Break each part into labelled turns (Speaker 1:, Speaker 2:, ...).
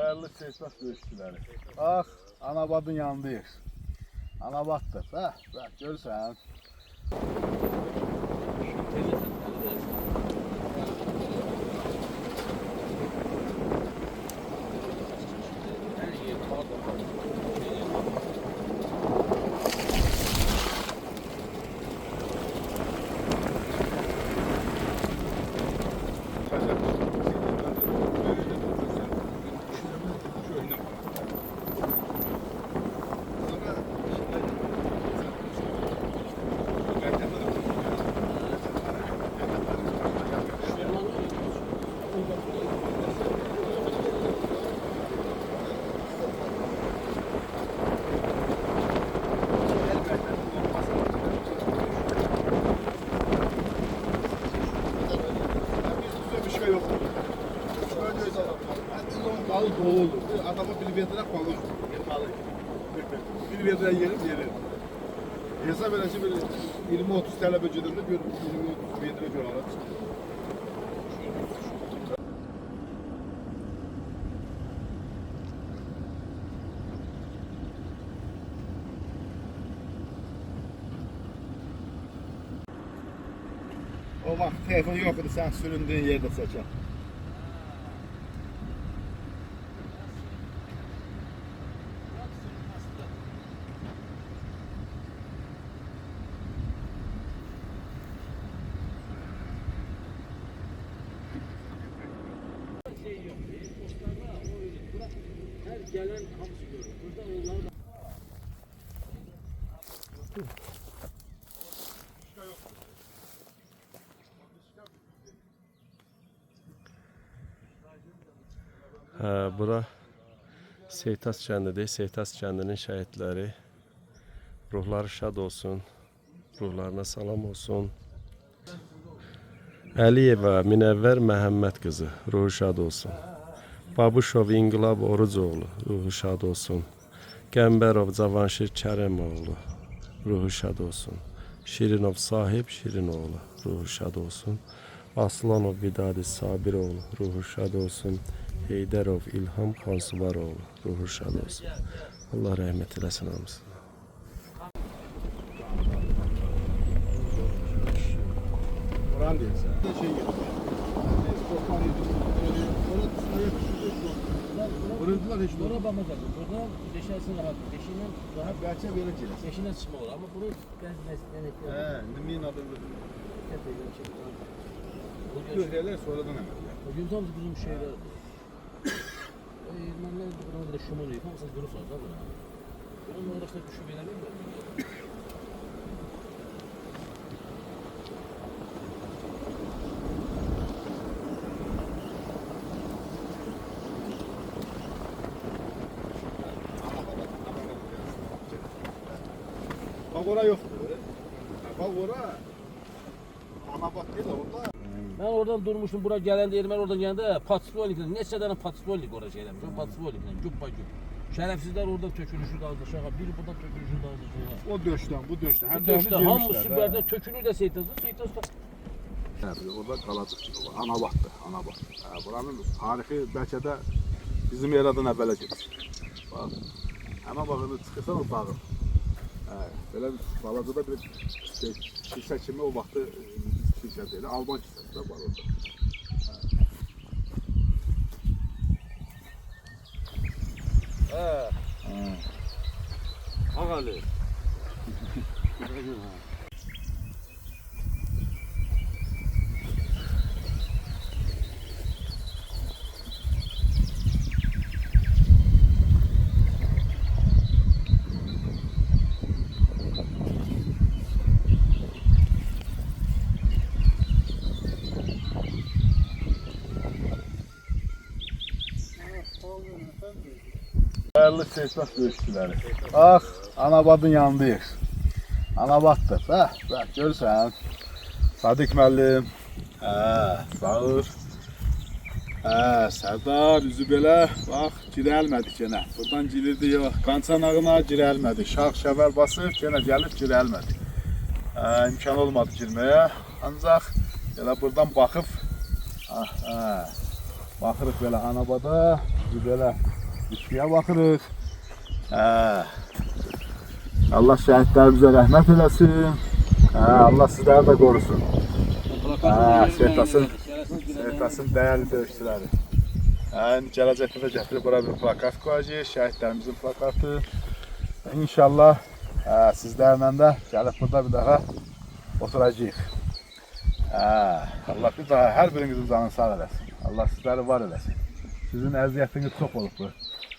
Speaker 1: Değerli Seyfat döyüşçüləri. Bax, Anabadın yanındayıq. Anabaddır. Bax, görürsən. Balık dolu olur. Adamı bir metre balık. Bir metre yerim. Hesap ederse böyle 20-30 TL böcüdürde bir 20-30 metre bir alan. O bak telefon yok idi, sen süründüğün yerde seçen.
Speaker 2: Her gelen hamsi görür. Burada onlar da...
Speaker 3: Bura Seytas kəndidir. Seytas kəndinin şəhidləri. Ruhları şad olsun. Ruhlarına salam olsun. Əliyeva Minəvvər Məhəmməd qızı. Ruhu şad olsun. Babuşov İnqilab Orucoğlu. Ruhu şad olsun. Qəmbərov Cavanşir Kərəmoğlu. Ruhu şad olsun. Şirinov Sahib Şirinoğlu. Ruhu şad olsun. Aslanov Vidadi Sabiroğlu. Ruhu şad olsun. Heydərov İlham Xansıvaroğlu. Ruhu şad olsun. Allah rəhmət eləsin hamısına.
Speaker 1: Oran değilse. Şey Vuruldular hiç
Speaker 2: Burada bakmaz. Burada deşersin rahat. Deşinden rahat.
Speaker 1: Gerçi böyle gelir.
Speaker 2: Deşinden çıkma olur ama bunu gaz mesleğine
Speaker 1: Nemin adını
Speaker 2: Bu
Speaker 1: Köhreler sonradan hemen.
Speaker 2: O gün tam bizim şeyler. İdmanlar burada da şumun yıkam. Sen duru sor da buna. Bunun olarak da düşüp verelim mi?
Speaker 1: Bak orada yoktu. Bak orada Anabad değil orada.
Speaker 2: Ben oradan durmuştum, buraya gelen değil, ben oradan gelende patisvolikle, neçə dənə patisvolik oraya şey eləmiş, o patisvolikle, cübba cüb. Şərəfsizlər orada tökülüşü daldı aşağı, biri buradan tökülüşü daldı aşağı.
Speaker 1: O döşten, bu döşten. Her
Speaker 2: Döşte,
Speaker 1: tarafı
Speaker 2: hamı
Speaker 1: girmişler,
Speaker 2: sübərdə tökülür də Seytas'da, Seytas da...
Speaker 1: Orada Qalaçıq Anabaddır, Anabad. Buranın tarixi bəlkə də bizim eradan əvvələ gedir. Bax, həmən baxını çıxırsan o dağın. Belə balaca da bir kilsə kimi o vaxtı kilsə deyil, Alban kilsəsi də var orada.
Speaker 2: Ağalı.
Speaker 1: Değerli Seyfat döyüşçüləri. Bax, Anabadın yanındayıq. Anabaddır. Bax, görürsən. Sadiq müəllim. Sağır. Sərdar üzü belə. Bax, girəlmədik yenə. Buradan girirdi yox. Qançanağına girəlmədik. Şax şəvər basıb, yenə gəlib girəlmədik. İmkan olmadı girməyə. Ancaq elə buradan baxıb baxırıq belə Anabada. Biz belə bitkiyə baxırıq. Allah şəhidlərimizə rəhmət eləsin. Allah sizləri də qorusun. Sertasın dəyərli döyüşçüləri. Gələcəkdə də gətirib bura bir plakat qoyacağıq. Şəhidlərimizin plakatı. İnşallah sizlərlə də gəlib burada bir daha oturacağıq. Allah bir daha hər birinizin canını sağ eləsin. Allah sizləri var eləsin. Sizin əziyyətiniz çox olub bu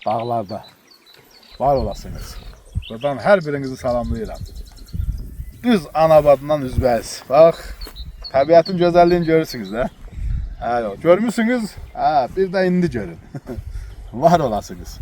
Speaker 1: dağlarda. Var olasınız. Buradan hər birinizi salamlayıram. Düz Anabadından üzbəyiz. Bax, təbiətin gözəlliyini görürsünüz də. Görmüsünüz, bir də indi görün. Var olasınız.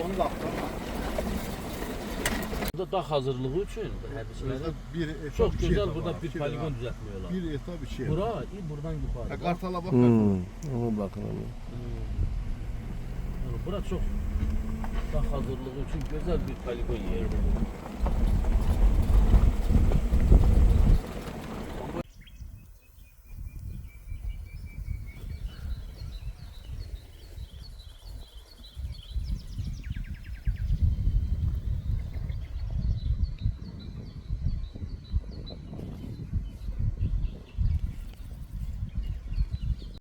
Speaker 1: Onu da atdım.
Speaker 2: Burada dağ hazırlığı üçün hərbiçilərin
Speaker 1: Bir etap
Speaker 2: çox
Speaker 1: iki
Speaker 2: gözəl
Speaker 1: etap
Speaker 2: burada
Speaker 1: var.
Speaker 2: bir poligon düzəltmiyorlar.
Speaker 1: Bir etap iki etap.
Speaker 2: Bura, buradan yuxarı.
Speaker 1: Kartala bak.
Speaker 3: Ona baxın.
Speaker 2: Yəni bura çox dağ hazırlığı üçün gözəl bir poligon yeridir.